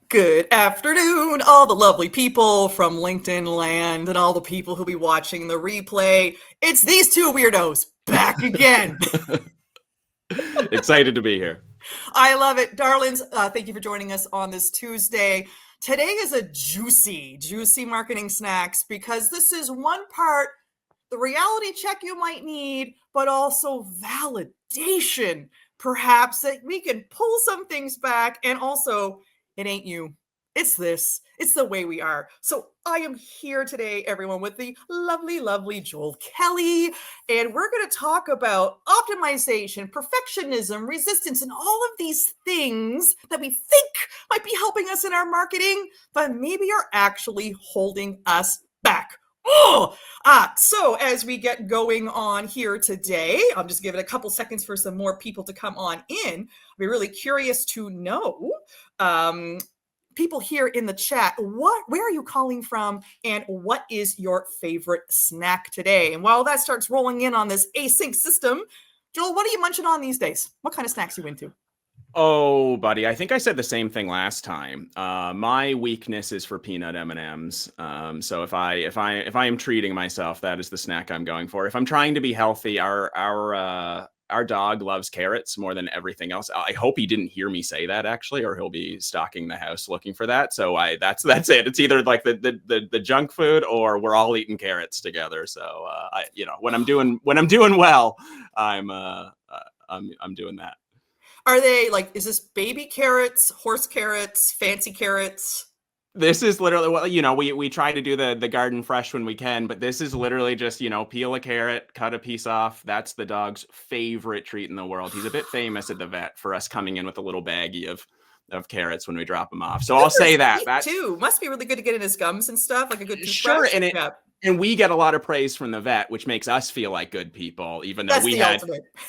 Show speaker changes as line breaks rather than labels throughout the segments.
Good afternoon, all the lovely people from LinkedIn land and all the people who'll be watching the replay. It's these two weirdos back again.
Excited to be here.
I love it. Darlings, thank you for joining us on this Tuesday. Today is a juicy marketing snacks because this is one part the reality check you might need, but also validation, perhaps that we can pull some things back. And also, it ain't you. It's this. It's the way we are. So I am here today, everyone, with the lovely Joel Kelly. And we're going to talk about optimization, perfectionism, resistance, and all of these things that we think might be helping us in our marketing, but maybe are actually holding us back. So as we get going on here today, I'll just give it a couple seconds for some more people to come on in. I'd be really curious to know, people here in the chat, where are you calling from and what is your favorite snack today? And while that starts rolling in on this async system, Joel, what are you munching on these days? What kind of snacks are you into?
Oh, buddy, I think I said the same thing last time. My weakness is for peanut M&Ms. So if I am treating myself, that is the snack I'm going for. If I'm trying to be healthy, our dog loves carrots more than everything else. I hope he didn't hear me say that actually, or he'll be stalking the house looking for that. So that's it. It's either like the junk food or we're all eating carrots together. So when I'm doing well, I'm doing that.
Are they like, is this baby carrots, horse carrots, fancy carrots?
This is literally what, we try to do the garden fresh when we can, but this is literally just, peel a carrot, cut a piece off. That's the dog's favorite treat in the world. He's a bit famous at the vet for us coming in with a little baggie of carrots when we drop him off. So I'll say that
too must be really good to get in his gums and stuff, like a good toothbrush.
Sure, and we get a lot of praise from the vet, which makes us feel like good people, even though we had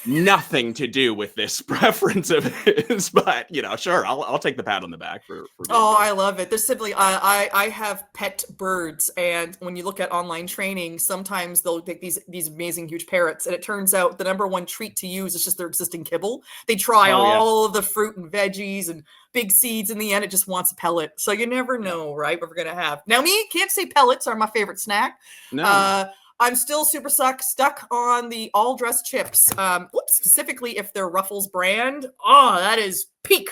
nothing to do with this preference of his. But sure, I'll take the pat on the back for
oh, I love it. There's simply I have pet birds, and when you look at online training, sometimes they'll take these amazing huge parrots, and it turns out the number one treat to use is just their existing kibble. They try all of the fruit and veggies and big seeds. In the end, it just wants a pellet. So you never know, right, what we're gonna have. Now, me, can't say pellets are my favorite snack. No. I'm still super stuck on the all dressed chips. Specifically if they're Ruffles brand. Oh, that is peak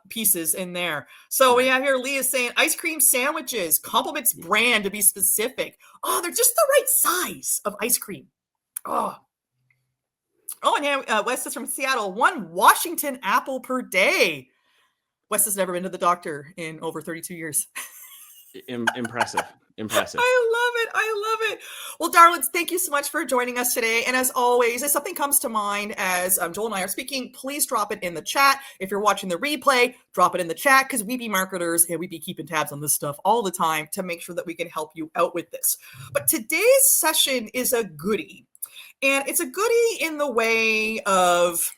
pieces in there. So we have here Leah saying ice cream sandwiches, compliments brand to be specific. Oh, they're just the right size of ice cream. Oh, and yeah, Wes is from Seattle. 1 Washington apple per day. Wes has never been to the doctor in over 32 years.
Impressive.
I love it. Well, darlings, thank you so much for joining us today. And as always, if something comes to mind as Joel and I are speaking, please drop it in the chat. If you're watching the replay, drop it in the chat, because we be marketers and we be keeping tabs on this stuff all the time to make sure that we can help you out with this. But today's session is a goodie. And it's a goodie in the way of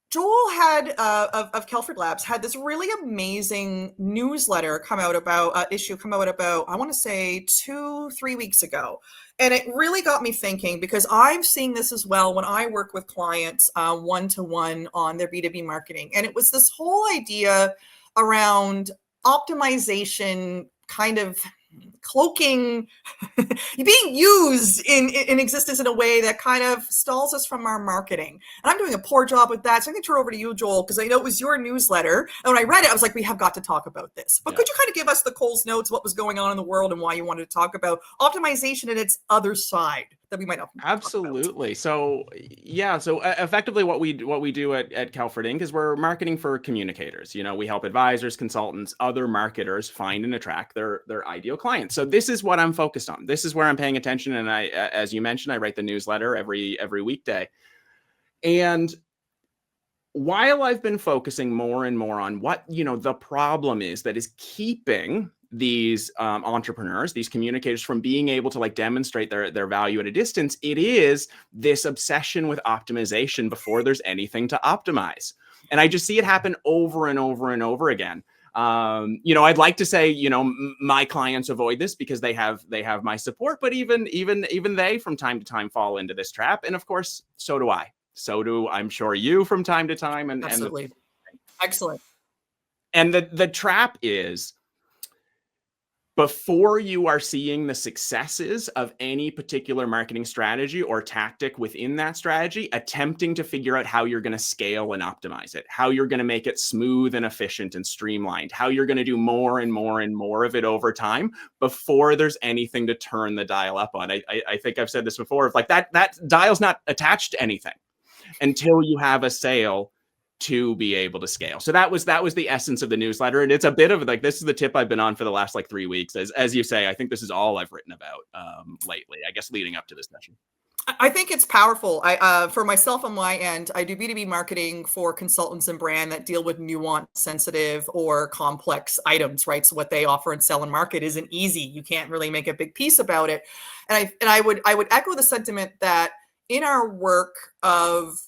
Joel had of Kelford Labs had this really amazing newsletter come out about I want to say 2-3 weeks ago, and it really got me thinking, because I'm seeing this as well when I work with clients one-to-one on their B2B marketing, and it was this whole idea around optimization, kind of cloaking, being used in existence in a way that kind of stalls us from our marketing. And I'm doing a poor job with that. So I'm going to turn over to you, Joel, because I know it was your newsletter. And when I read it, I was like, we have got to talk about this. But could you kind of give us the Coles Notes, what was going on in the world and why you wanted to talk about optimization and its other side that we might not
absolutely. So effectively what we do at Kelford Inc. is we're marketing for communicators. We help advisors, consultants, other marketers find and attract their ideal clients. So this is what I'm focused on. This is where I'm paying attention. And I, as you mentioned, I write the newsletter every weekday. And while I've been focusing more and more on what, the problem is that is keeping these entrepreneurs, these communicators, from being able to demonstrate their value at a distance, it is this obsession with optimization before there's anything to optimize. And I just see it happen over and over and over again. I'd like to say, my clients avoid this because they have my support, but even they from time to time fall into this trap. And of course, so do I. So do, I'm sure, you from time to time.
Absolutely. Excellent.
And the trap is, before you are seeing the successes of any particular marketing strategy or tactic within that strategy, attempting to figure out how you're going to scale and optimize it, how you're going to make it smooth and efficient and streamlined, how you're going to do more and more and more of it over time before there's anything to turn the dial up on. I think I've said this before, like that dial's not attached to anything until you have a sale to be able to scale. So that was the essence of the newsletter. And it's a bit of like, this is the tip I've been on for the last like 3 weeks. As you say, I think this is all I've written about lately, I guess, leading up to this session.
I think it's powerful. For myself on my end, I do B2B marketing for consultants and brand that deal with nuanced, sensitive, or complex items, right? So what they offer and sell and market isn't easy. You can't really make a big piece about it. And I would echo the sentiment that in our work of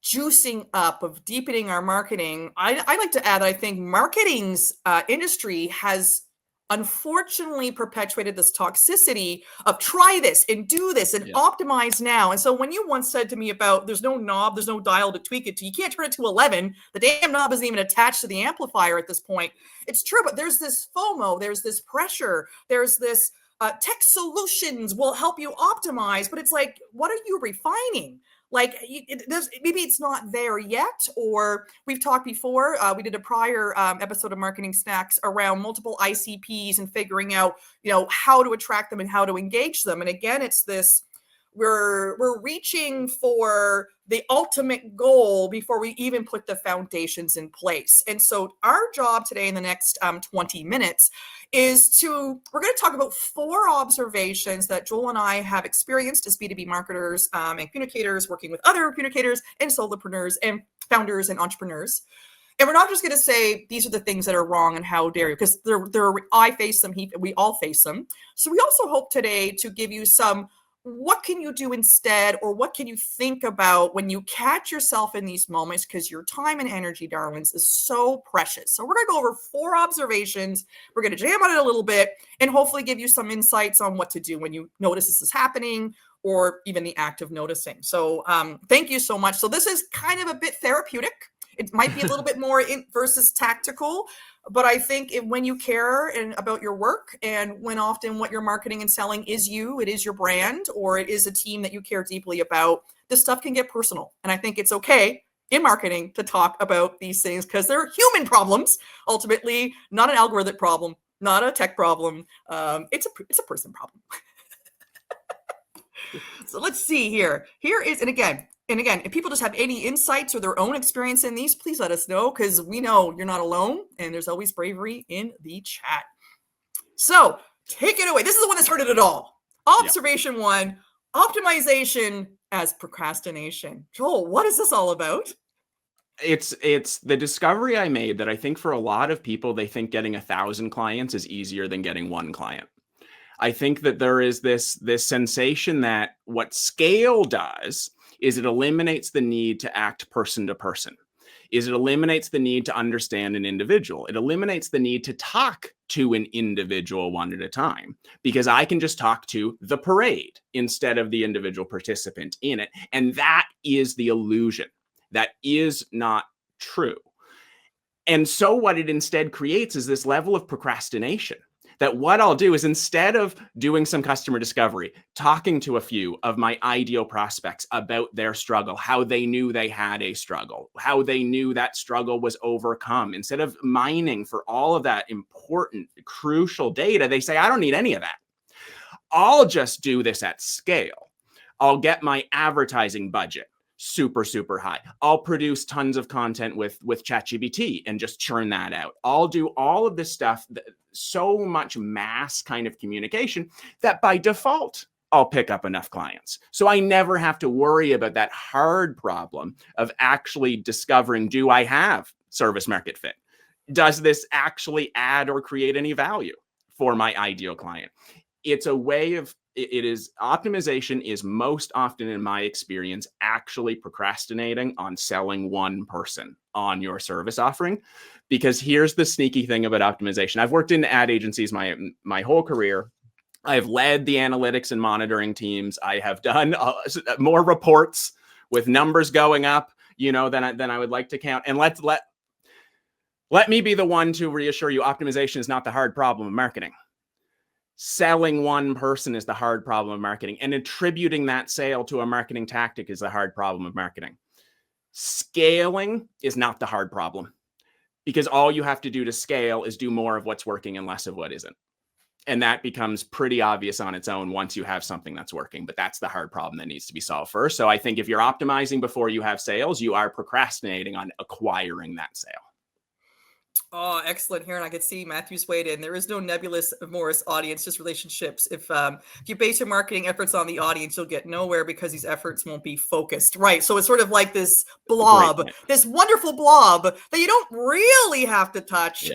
juicing up, of deepening our marketing, I like to add that I think marketing's industry has unfortunately perpetuated this toxicity of try this and do this and optimize now. And so when you once said to me about there's no knob, there's no dial to tweak it to, you can't turn it to 11. The damn knob isn't even attached to the amplifier at this point. It's true, but there's this FOMO, there's this pressure, there's this tech solutions will help you optimize, but it's like, what are you refining? Like maybe it's not there yet, or we've talked before. We did a prior episode of Marketing Snacks around multiple ICPs and figuring out, how to attract them and how to engage them. And again, it's this, we're reaching for the ultimate goal before we even put the foundations in place. And so our job today in the next 20 minutes is we're going to talk about 4 observations that Joel and I have experienced as B2B marketers and communicators, working with other communicators and solopreneurs and founders and entrepreneurs. And we're not just going to say these are the things that are wrong and how dare you, because I face them, we all face them. So we also hope today to give you some, what can you do instead, or what can you think about when you catch yourself in these moments, because your time and energy, Darwins, is so precious. So we're going to go over 4 observations. We're going to jam on it a little bit and hopefully give you some insights on what to do when you notice this is happening, or even the act of noticing. So thank you so much. So this is kind of a bit therapeutic. It might be a little bit more versus tactical, but I think when you care about your work, and when often what you're marketing and selling is it is your brand, or it is a team that you care deeply about, this stuff can get personal. And I think it's okay in marketing to talk about these things because they're human problems, ultimately, not an algorithmic problem, not a tech problem. It's a person problem. So let's see here. Here is, and again, if people just have any insights or their own experience in these, please let us know, because we know you're not alone and there's always bravery in the chat. So take it away. This is the one that started it all. Observation 1, optimization as procrastination. Joel, what is this all about?
It's the discovery I made that I think for a lot of people, they think getting 1,000 clients is easier than getting 1 client. I think that there is this sensation that what scale does is it eliminates the need to act person to person. It eliminates the need to understand an individual. It eliminates the need to talk to an individual one at a time, because I can just talk to the parade instead of the individual participant in it. And that is the illusion. That is not true. And so what it instead creates is this level of procrastination. That what I'll do is, instead of doing some customer discovery, talking to a few of my ideal prospects about their struggle, how they knew they had a struggle, how they knew that struggle was overcome, instead of mining for all of that important, crucial data, they say, I don't need any of that. I'll just do this at scale. I'll get my advertising budget super, super high. I'll produce tons of content with ChatGPT and just churn that out. I'll do all of this stuff, so much mass kind of communication that by default, I'll pick up enough clients. So I never have to worry about that hard problem of actually discovering, do I have service market fit? Does this actually add or create any value for my ideal client? It's a way of, optimization is most often, in my experience, actually procrastinating on selling 1 person on your service offering. Because here's the sneaky thing about optimization. I've worked in ad agencies my whole career. I've led the analytics and monitoring teams. I have done more reports with numbers going up, than I would like to count. And Let me be the one to reassure you, optimization is not the hard problem of marketing. Selling one person is the hard problem of marketing, and attributing that sale to a marketing tactic is the hard problem of marketing. Scaling is not the hard problem, because all you have to do to scale is do more of what's working and less of what isn't. And that becomes pretty obvious on its own once you have something that's working. But that's the hard problem that needs to be solved first. So I think if you're optimizing before you have sales, you are procrastinating on acquiring that sale.
Oh, excellent here. And I could see Matthew's weighed in. There is no nebulous Morris audience, just relationships. If you base your marketing efforts on the audience, you'll get nowhere because these efforts won't be focused. Right. So it's sort of like this blob, this wonderful blob that you don't really have to touch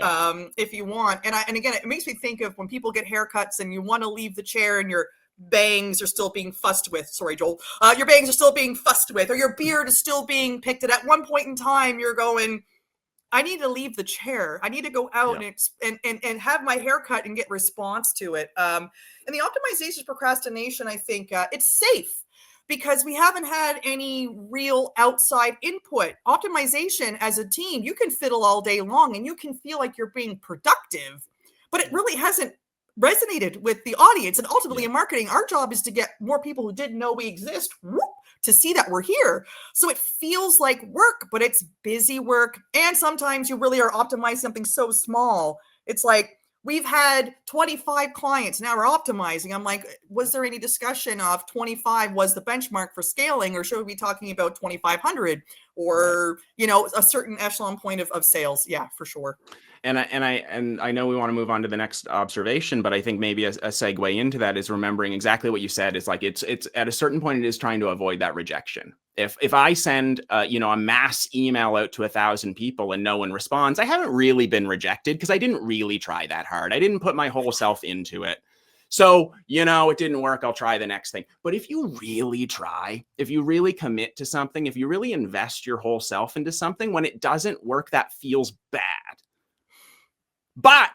if you want. And again, it makes me think of when people get haircuts and you want to leave the chair and your bangs are still being fussed with. Sorry, Joel. Your bangs are still being fussed with, or your beard is still being picked at one point in time. You're going, I need to leave the chair. I need to go out and have my hair cut and get response to it. And the optimization procrastination, I think it's safe because we haven't had any real outside input. Optimization as a team, you can fiddle all day long and you can feel like you're being productive, but it really hasn't resonated with the audience. And ultimately in marketing, our job is to get more people who didn't know we exist to see that we're here. So it feels like work, but it's busy work. And sometimes you really are optimizing something so small. It's like, we've had 25 clients. Now we're optimizing. I'm like, was there any discussion of 25 was the benchmark for scaling, or should we be talking about 2,500 or, a certain echelon point of sales? Yeah, for sure.
And I know we want to move on to the next observation, but I think maybe a segue into that is remembering exactly what you said. Is like it's at a certain point it is trying to avoid that rejection. If I send a mass email out to 1,000 people and no one responds, I haven't really been rejected because I didn't really try that hard. I didn't put my whole self into it. So, it didn't work. I'll try the next thing. But if you really try, if you really commit to something, if you really invest your whole self into something, when it doesn't work, that feels bad. But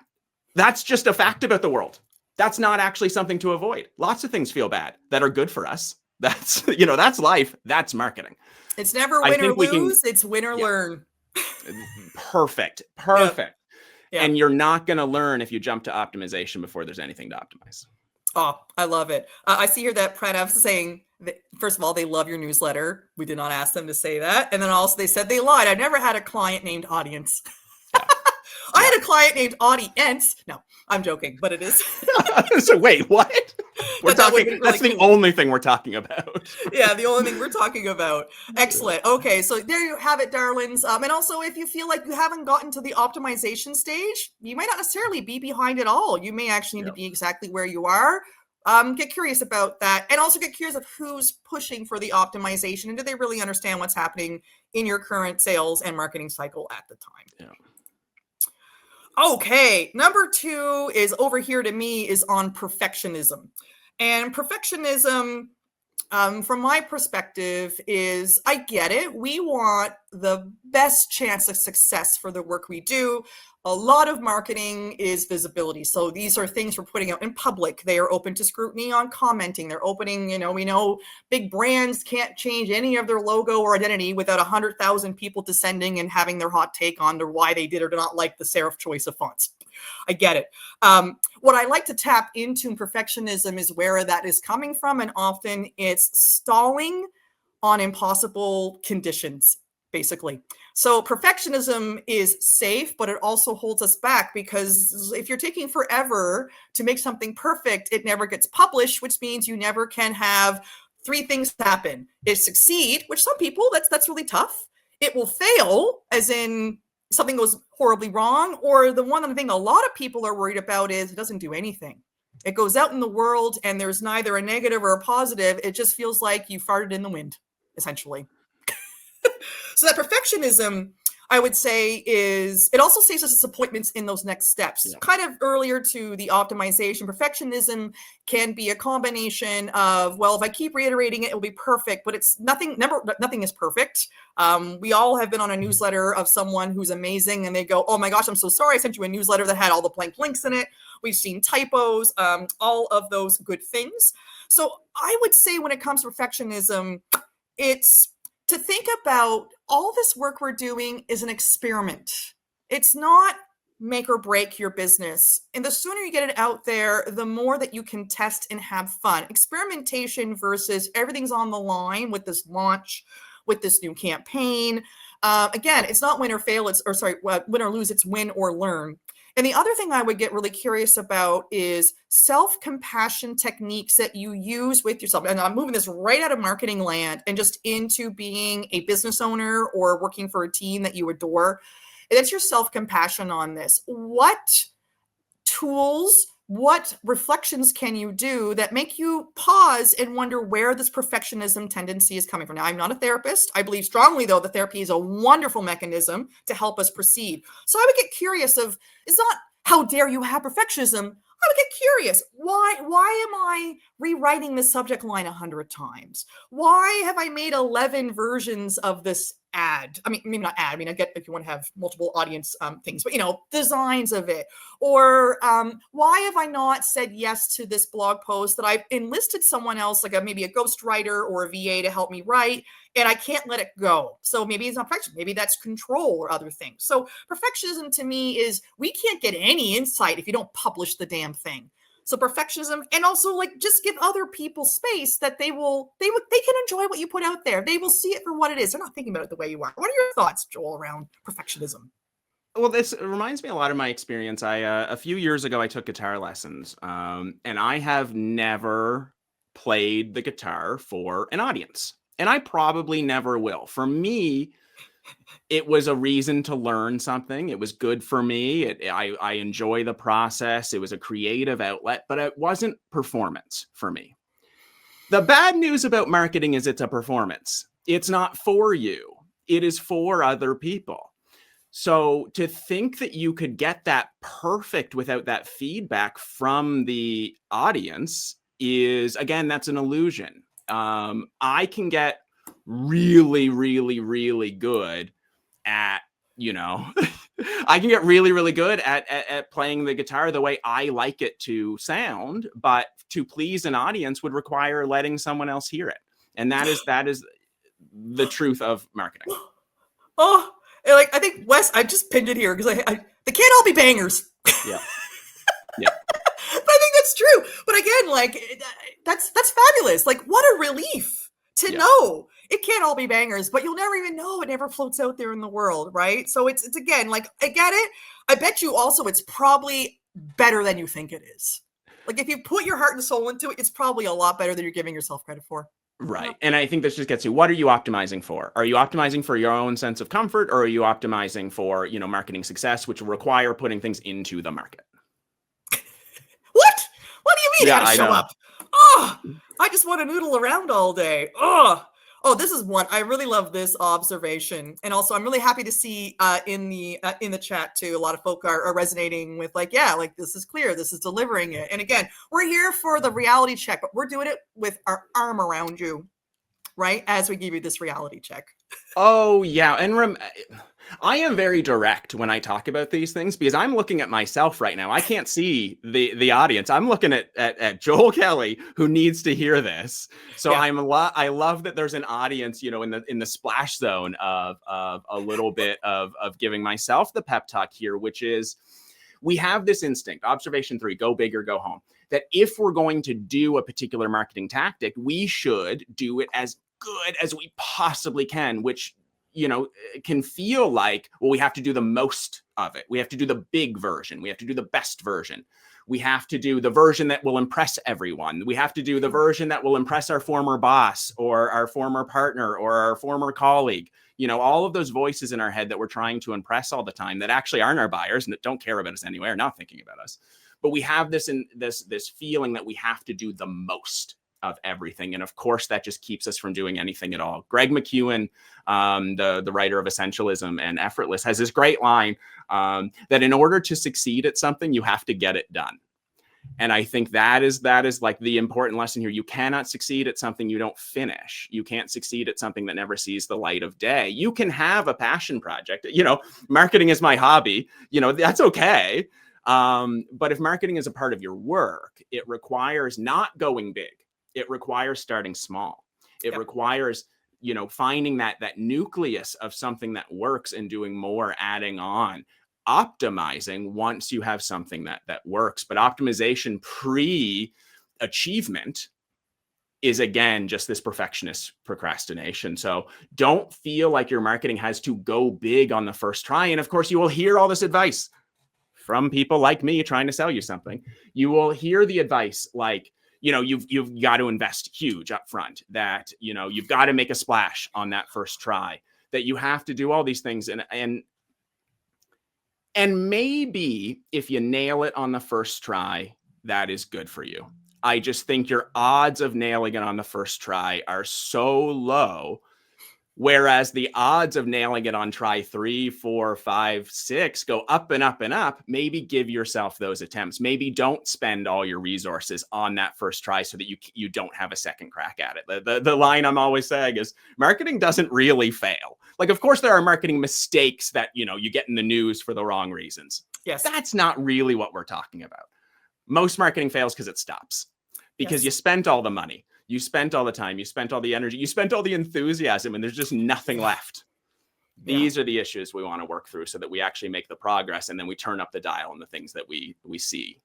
that's just a fact about the world. That's not actually something to avoid. Lots of things feel bad that are good for us. That's, that's life. That's marketing.
It's never win or lose. It's win or learn.
Perfect. Yeah. And you're not going to learn if you jump to optimization before there's anything to optimize.
Oh, I love it. I see here that Pranav's saying that, first of all, they love your newsletter. We did not ask them to say that. And then also they said they lied. I never had a client named audience. I had a client named Audience. No, I'm joking, but it is.
So wait, what? That's the only thing we're talking about.
Yeah, the only thing we're talking about. Excellent. Okay, so there you have it, darlings. And also, if you feel like you haven't gotten to the optimization stage, you might not necessarily be behind at all. You may actually need to be exactly where you are. Get curious about that, and also get curious of who's pushing for the optimization, and do they really understand what's happening in your current sales and marketing cycle at the time.
Yeah.
Okay, number 2 is over here to me is on perfectionism. And perfectionism, from my perspective, is I get it. We want the best chance of success for the work we do. A lot of marketing is visibility. So these are things we're putting out in public. They are open to scrutiny on commenting. They're opening, we know big brands can't change any of their logo or identity without 100,000 people descending and having their hot take on why they did or did not like the serif choice of fonts. I get it. What I like to tap into in perfectionism is where that is coming from. And often it's stalling on impossible conditions, basically. So perfectionism is safe, but it also holds us back, because if you're taking forever to make something perfect, it never gets published, which means you never can have 3 things happen. It succeed, which some people, that's really tough. It will fail, as in something goes horribly wrong, or the one thing a lot of people are worried about is it doesn't do anything. It goes out in the world and there's neither a negative or a positive. It just feels like you farted in the wind, essentially. So that perfectionism, I would say, it also saves us disappointments in those next steps. Yeah. Kind of earlier to the optimization, perfectionism can be a combination of, well, if I keep reiterating it, it'll be perfect, but it's nothing is perfect. We all have been on a newsletter of someone who's amazing and they go, oh my gosh, I'm so sorry. I sent you a newsletter that had all the blank links in it. We've seen typos, all of those good things. So I would say when it comes to perfectionism, it's to think about all this work we're doing is an experiment. It's not make or break your business. And the sooner you get it out there, the more that you can test and have fun. Experimentation versus everything's on the line with this launch, with this new campaign. Again, it's not win or fail. Win or lose. It's win or learn. And the other thing I would get really curious about is self-compassion techniques that you use with yourself. And I'm moving this right out of marketing land and just into being a business owner or working for a team that you adore. That's your self-compassion on this. What tools, what reflections can you do that make you pause and wonder where this perfectionism tendency is coming from? Now, I'm not a therapist. I believe strongly, though, that therapy is a wonderful mechanism to help us proceed. So I would get curious of, it's not how dare you have perfectionism. I would get curious. Why am I rewriting this subject line 100 times? Why have I made 11 versions of this ad? I mean, maybe not ad. I mean, I get if you want to have multiple audience things, but designs of it. Or why have I not said yes to this blog post that I've enlisted someone else, like maybe a ghostwriter or a VA to help me write, and I can't let it go? So maybe it's not perfection. Maybe that's control or other things. So perfectionism to me is we can't get any insight if you don't publish the damn thing. So perfectionism, and also like just give other people space that they can enjoy what you put out there. They will see it for what it is. They're not thinking about it the way you are. What are your thoughts, Joel, around perfectionism?
Well, this reminds me a lot of my experience. A few years ago, I took guitar lessons, and I have never played the guitar for an audience, and I probably never will. For me, it was a reason to learn something. It was good for me. I enjoy the process. It was a creative outlet, but it wasn't performance for me. The bad news about marketing is it's a performance. It's not for you. It is for other people. So to think that you could get that perfect without that feedback from the audience is, again, that's an illusion. I can get really, really, really good at, I can get really, really good at playing the guitar the way I like it to sound, but to please an audience would require letting someone else hear it. And that is the truth of marketing.
Oh, like I think Wes, I just pinned it here because they can't all be bangers.
Yeah. Yeah.
But I think that's true. But again, like that's fabulous. Like what a relief to know it can't all be bangers, but you'll never even know. It never floats out there in the world, right? So it's again, like I get it. I bet you also it's probably better than you think it is. Like if you put your heart and soul into it, it's probably a lot better than you're giving yourself credit for.
Right. And I think this just gets to what are you optimizing for? Are you optimizing for your own sense of comfort, or are you optimizing for, marketing success, which will require putting things into the market?
What? What do you mean?
Yeah,
How to show up? Oh, I just want to noodle around all day. Oh, this is one. I really love this observation. And also I'm really happy to see in the chat too, a lot of folk are resonating with like, yeah, like this is clear. This is delivering it. And again, we're here for the reality check, but we're doing it with our arm around you, right? As we give you this reality check.
Oh, yeah. And I am very direct when I talk about these things because I'm looking at myself right now. I can't see the audience. I'm looking at Joel Kelly, who needs to hear this. So yeah. I love that there's an audience, in the splash zone of a little bit of giving myself the pep talk here, which is we have this instinct, observation 3, go big or go home, that if we're going to do a particular marketing tactic, we should do it as good as we possibly can, which can feel like, well, we have to do the most of it. We have to do the big version. We have to do the best version. We have to do the version that will impress everyone. We have to do the version that will impress our former boss or our former partner or our former colleague. All of those voices in our head that we're trying to impress all the time that actually aren't our buyers and that don't care about us anyway, are not thinking about us. But we have this feeling that we have to do the most of everything. And of course, that just keeps us from doing anything at all. Greg McEwen, the writer of Essentialism and Effortless, has this great line that in order to succeed at something, you have to get it done. And I think that is like the important lesson here. You cannot succeed at something you don't finish. You can't succeed at something that never sees the light of day. You can have a passion project. Marketing is my hobby. That's okay. But if marketing is a part of your work, it requires not going big. It requires starting small. It requires, finding that nucleus of something that works and doing more, adding on. optimizing once you have something that works. But optimization pre-achievement is, again, just this perfectionist procrastination. So don't feel like your marketing has to go big on the first try. And of course, you will hear all this advice from people like me trying to sell you something. You will hear the advice like, you've got to invest huge up front, that, you've got to make a splash on that first try, that you have to do all these things. And maybe if you nail it on the first try, that is good for you. I just think your odds of nailing it on the first try are so low. Whereas the odds of nailing it on try 3, 4, 5, 6 go up and up and up. Maybe give yourself those attempts. Maybe don't spend all your resources on that first try so that you don't have a second crack at it. The line I'm always saying is marketing doesn't really fail. Like, of course, there are marketing mistakes that, you get in the news for the wrong reasons.
Yes.
That's not really what we're talking about. Most marketing fails because it stops. Because you spent all the money. You spent all the time, you spent all the energy, you spent all the enthusiasm, and there's just nothing left. These are the issues we want to work through so that we actually make the progress, and then we turn up the dial on the things that we see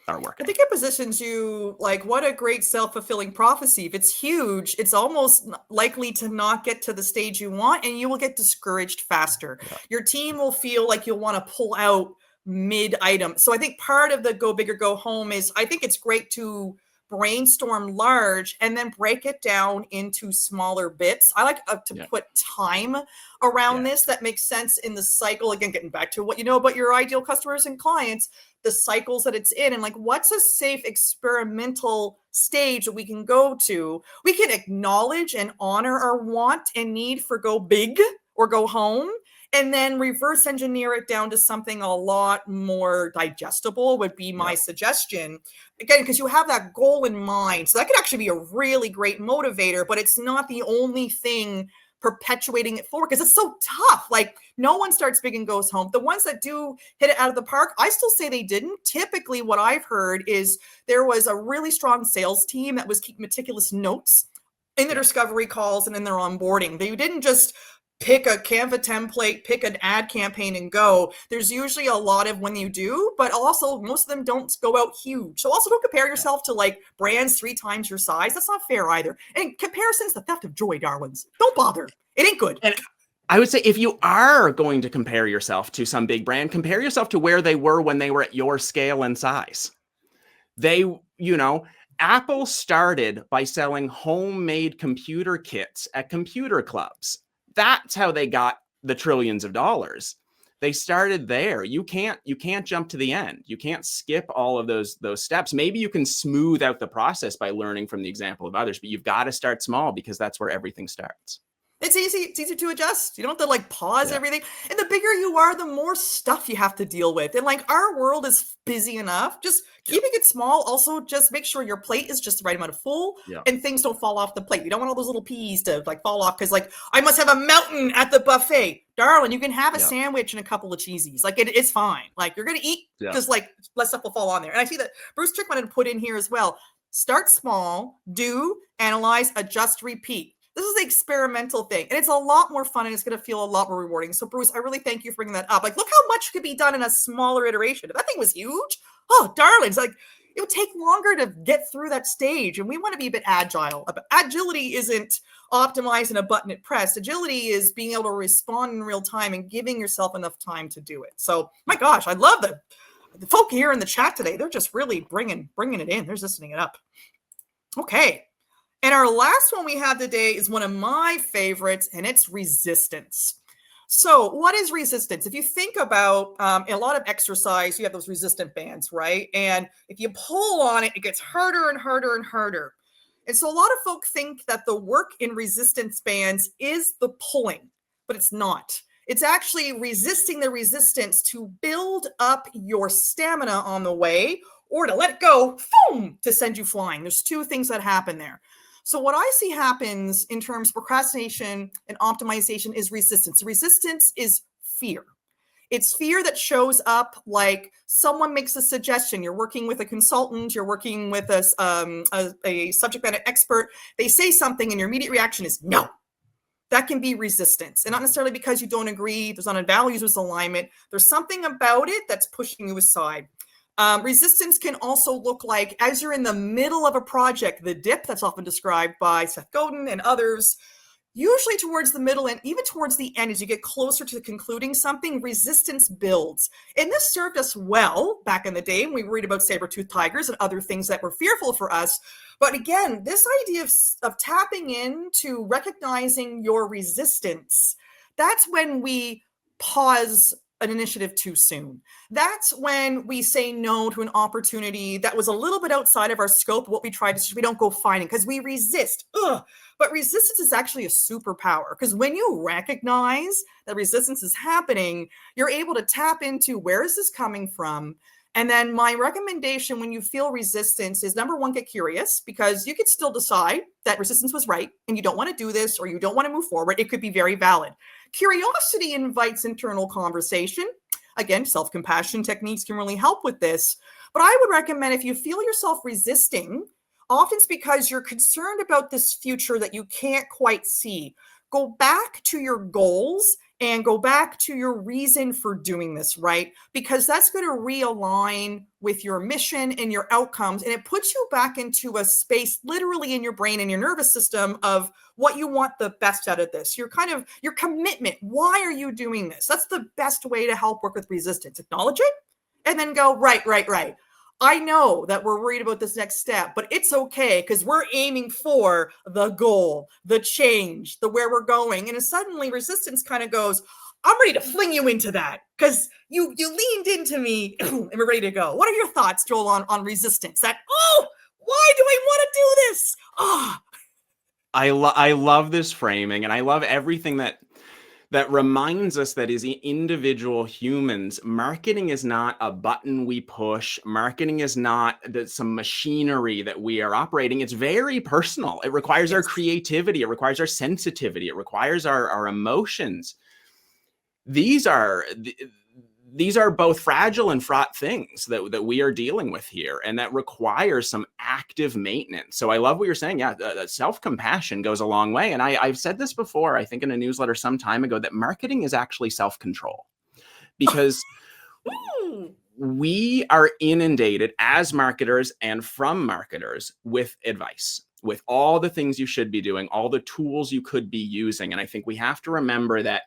are working.
I think it positions you like, what a great self-fulfilling prophecy. If it's huge, it's almost likely to not get to the stage you want, and you will get discouraged faster. Yeah. Your team will feel like you'll want to pull out mid-item. So I think part of the go big or go home is, I think it's great to brainstorm large and then break it down into smaller bits. I like to put time around this that makes sense in the cycle. Again, getting back to what you know about your ideal customers and clients, the cycles that it's in, and like, what's a safe experimental stage that we can go to? We can acknowledge and honor our want and need for go big or go home, and then reverse engineer it down to something a lot more digestible would be my suggestion. Again, because you have that goal in mind. So that could actually be a really great motivator, but it's not the only thing perpetuating it forward, because it's so tough. Like, no one starts big and goes home. The ones that do hit it out of the park, I still say they didn't. Typically what I've heard is there was a really strong sales team that was keeping meticulous notes in their discovery calls and in their onboarding. They didn't just pick a Canva template, pick an ad campaign and go. There's usually a lot of when you do, but also most of them don't go out huge. So also don't compare yourself to like brands 3 times your size. That's not fair either. And comparison's the theft of joy, darlings. Don't bother. It ain't good.
And I would say, if you are going to compare yourself to some big brand, compare yourself to where they were when they were at your scale and size. Apple started by selling homemade computer kits at computer clubs. That's how they got the trillions of dollars. They started there. You can't jump to the end. You can't skip all of those steps. Maybe you can smooth out the process by learning from the example of others, but you've got to start small, because that's where everything starts.
It's easy. It's easy to adjust. You don't have to like pause everything. And the bigger you are, the more stuff you have to deal with. And like, our world is busy enough. Just keeping it small. Also, just make sure your plate is just the right amount of full and things don't fall off the plate. You don't want all those little peas to like fall off because like, I must have a mountain at the buffet. Darling, you can have a sandwich and a couple of cheesies. Like, it's fine. Like, you're going to eat because like less stuff will fall on there. And I see that Bruce Trick wanted to put in here as well. Start small, do, analyze, adjust, repeat. This is the experimental thing, and it's a lot more fun, and it's going to feel a lot more rewarding. So, Bruce, I really thank you for bringing that up. Like, look how much could be done in a smaller iteration. If that thing was huge, oh, darlings, like, it would take longer to get through that stage, and we want to be a bit agile. Agility isn't optimizing a button at press. Agility is being able to respond in real time and giving yourself enough time to do it. So, my gosh, I love the folk here in the chat today. They're just really bringing it in. They're listening it up. Okay. And our last one we have today is one of my favorites, and it's resistance. So what is resistance? If you think about a lot of exercise, you have those resistant bands, right? And if you pull on it, it gets harder and harder and harder. And so a lot of folk think that the work in resistance bands is the pulling, but it's not. It's actually resisting the resistance to build up your stamina on the way, or to let it go, boom, to send you flying. There's 2 things that happen there. So what I see happens in terms of procrastination and optimization is resistance. Resistance is fear. It's fear that shows up like someone makes a suggestion. You're working with a consultant, you're working with a subject matter expert. They say something and your immediate reaction is no. that can be resistance. And not necessarily because you don't agree, there's not a values misalignment. There's something about it that's pushing you aside. Resistance can also look like, as you're in the middle of a project, the dip that's often described by Seth Godin and others, usually towards the middle and even towards the end, as you get closer to concluding something, resistance builds. And this served us well back in the day when we read about saber-toothed tigers and other things that were fearful for us. But again, this idea of tapping into recognizing your resistance, that's when we pause an initiative too soon. That's when we say no to an opportunity that was a little bit outside of our scope, what we tried to, we don't go finding because we resist. Ugh. But resistance is actually a superpower, because when you recognize that resistance is happening, you're able to tap into, where is this coming from? And then my recommendation when you feel resistance is, number one, get curious, because you could still decide that resistance was right and you don't want to do this or you don't want to move forward. It could be very valid. Curiosity invites internal conversation. Again, self-compassion techniques can really help with this. But I would recommend, if you feel yourself resisting, often it's because you're concerned about this future that you can't quite see. Go back to your goals and go back to your reason for doing this, right? Because that's going to realign with your mission and your outcomes. And it puts you back into a space, literally in your brain and your nervous system, of what you want the best out of this. Your commitment. Why are you doing this? That's the best way to help work with resistance. Acknowledge it and then go, right. I know that we're worried about this next step, but it's okay, because we're aiming for the goal, the change, the where we're going. And suddenly resistance kind of goes, I'm ready to fling you into that because you leaned into me and we're ready to go. What are your thoughts, Joel, on resistance? That, why do I want to do this?
I love this framing, and I love everything that reminds us that as individual humans, marketing is not a button we push. Marketing is not some machinery that we are operating. It's very personal. It requires our creativity. It requires our sensitivity. It requires our emotions. These are both fragile and fraught things that we are dealing with here, and that requires some active maintenance. So I love what you're saying. Yeah, self-compassion goes a long way. And I've said this before, I think in a newsletter some time ago, that marketing is actually self-control, because we are inundated as marketers and from marketers with advice, with all the things you should be doing, all the tools you could be using. And I think we have to remember that,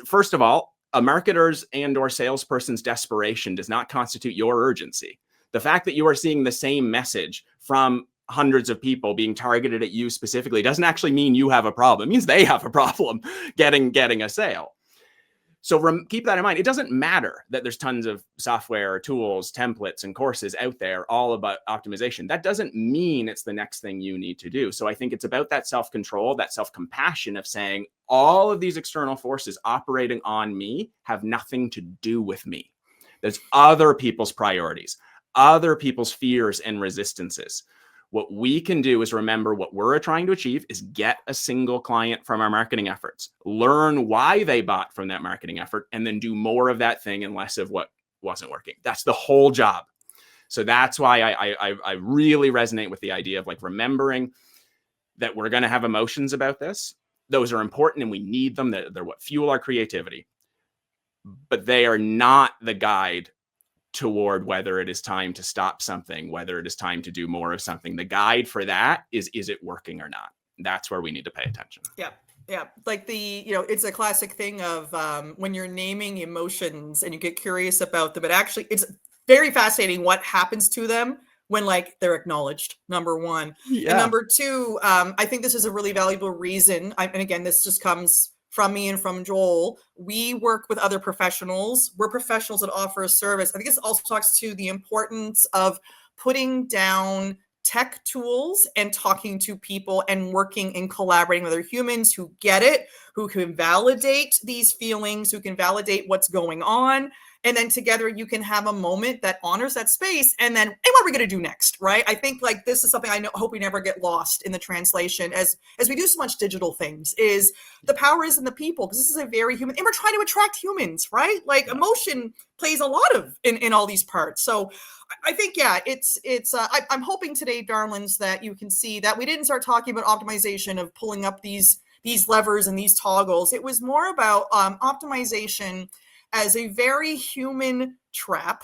first of all, a marketer's and or salesperson's desperation does not constitute your urgency. The fact that you are seeing the same message from hundreds of people being targeted at you specifically doesn't actually mean you have a problem. It means they have a problem getting a sale. So keep that in mind. It doesn't matter that there's tons of software, tools, templates, and courses out there all about optimization. That doesn't mean it's the next thing you need to do. So I think it's about that self-control, that self-compassion of saying, all of these external forces operating on me have nothing to do with me. There's other people's priorities, other people's fears and resistances. What we can do is remember what we're trying to achieve is get a single client from our marketing efforts, learn why they bought from that marketing effort, and then do more of that thing and less of what wasn't working. That's the whole job. So that's why I really resonate with the idea of remembering that we're going to have emotions about this. Those are important and we need them. They're what fuel our creativity, but they are not the guide toward whether it is time to stop something, whether it is time to do more of something. The guide for that is it working or not? That's where we need to pay attention.
Yeah. Like it's a classic thing of when you're naming emotions and you get curious about them, but actually it's very fascinating what happens to them when they're acknowledged, number one. Yeah. And number two, I think this is a really valuable reason. And again, this just comes from me and from Joel. We work with other professionals. We're professionals that offer a service. I think this also talks to the importance of putting down tech tools and talking to people and working and collaborating with other humans who get it, who can validate these feelings, who can validate what's going on. And then together you can have a moment that honors that space. And then, what are we going to do next? Right. I think this is something I hope we never get lost in the translation as we do so much digital things, is the power is in the people, because this is a very human, and we're trying to attract humans, right? Emotion plays a lot of in all these parts. So I think, I'm hoping today, darlings, that you can see that we didn't start talking about optimization of pulling up these these levers and these toggles. It was more about optimization as a very human trap.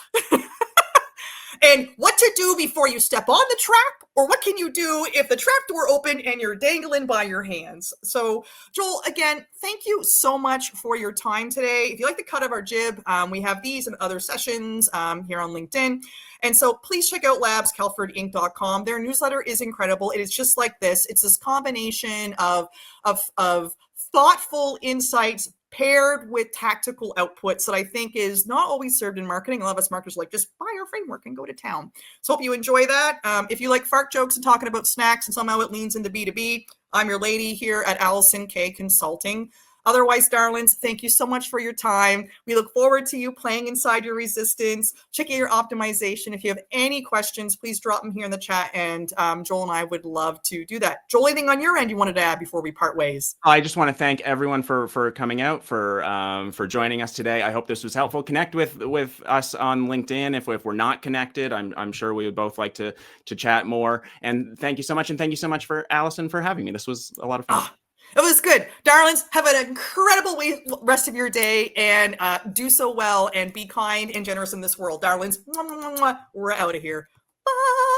And what to do before you step on the trap, or what can you do if the trap door open and you're dangling by your hands? So, Joel, again, thank you so much for your time today. If you like the cut of our jib, we have these and other sessions here on LinkedIn. And so please check out labscalfordinc.com. Their newsletter is incredible. It is just like this. It's this combination of thoughtful insights paired with tactical outputs that I think is not always served in marketing. A lot of us marketers are like, just buy our framework and go to town. So hope you enjoy that. If you like fart jokes and talking about snacks and somehow it leans into B2B, I'm your lady here at Alison K Consulting. Otherwise, darlings, thank you so much for your time. We look forward to you playing inside your resistance, checking your optimization. If you have any questions, please drop them here in the chat, and Joel and I would love to do that. Joel, anything on your end you wanted to add before we part ways?
I just want to thank everyone for coming out, for joining us today. I hope this was helpful. Connect with us on LinkedIn if we're not connected. I'm sure we would both like to chat more. And thank you so much. And thank you so much for Alison for having me. This was a lot of fun.
It was good. Darlings, have an incredible rest of your day, and do so well and be kind and generous in this world. Darlings, we're out of here. Bye.